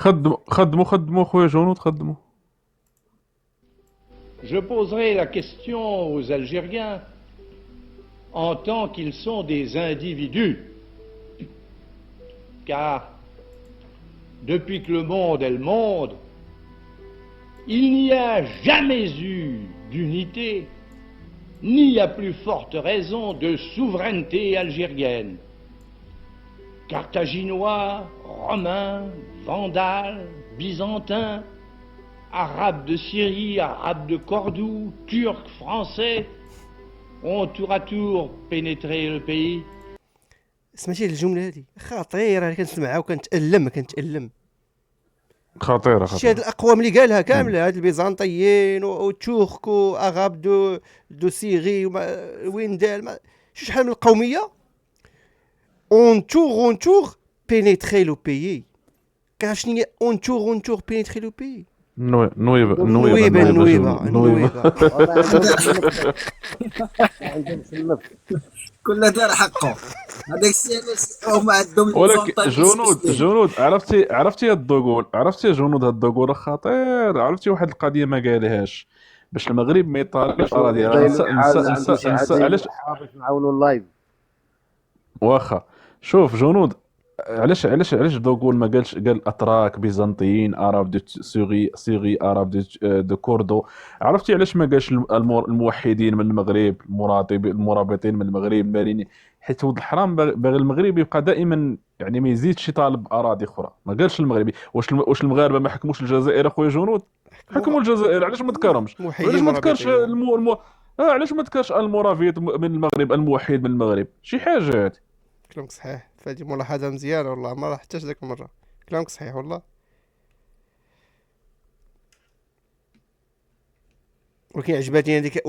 خدموا خويا جنود خدموا. Je poserai la question aux Algériens en tant qu'ils sont des individus, car depuis que le monde est le monde, il n'y a jamais eu d'unité, ni à plus forte raison de souveraineté algérienne. Carthaginois, Romains, Vandales, Byzantins, Arabes de Syrie, Arabes de Cordoue, Turcs, Français ont tour à tour pénétré le pays. سمعتي الجمله هذه خطيره، كنسمعها وكنتألم. خطيره شتي هاد خطيره. الاقوام اللي قالها كامله، هاد البيزنطيين وتورك واغاب دو سيري وين دال شحال من القوميه اون تور بينيتري لو بيي. كاع شنو هي اون تور بينيتري لو بيي؟ نويبه النويبه. عندهم في النفط كل دار حقه. هذاك الشيء علاش هما عندهم ولكن الفونتاج جنود عرفتي الضغول، عرفتي جنود هاد الضغول خطير. عرفتي واحد القضيه ما قالهاش باش المغرب ما يطالبش اراضي. نسى علاش باش نعاونوا اللايف. واخا. شوف جنود، علاش دوغول ما قالش، قال اتراك، بيزنطيين، اراب دو سيغي، اراب دو كوردو. عرفتي علاش ما قالش الموحدين من المغرب، المرابطين من المغرب، الماريني؟ حيت ولد الحرام باغي المغرب يبقى دائما يعني ما يزيدش يطالب باراضي اخرى. ما قالش المغربي. واش المغاربه ما حكموش الجزائر اخويا جنود؟ حكموا الجزائر. علاش ما ذكرهمش؟ وعلاش موحدين ما ذكرش مرابطين. علاش ما ذكرش المرابط من المغرب، الموحد من المغرب؟ شي حاجه هذه. كلامك صحيح، فهذه ملاحظه مزيانه والله، ما لاحظتهاش ذاك المره. كلامك صحيح والله. ولكن عجبتني هذيك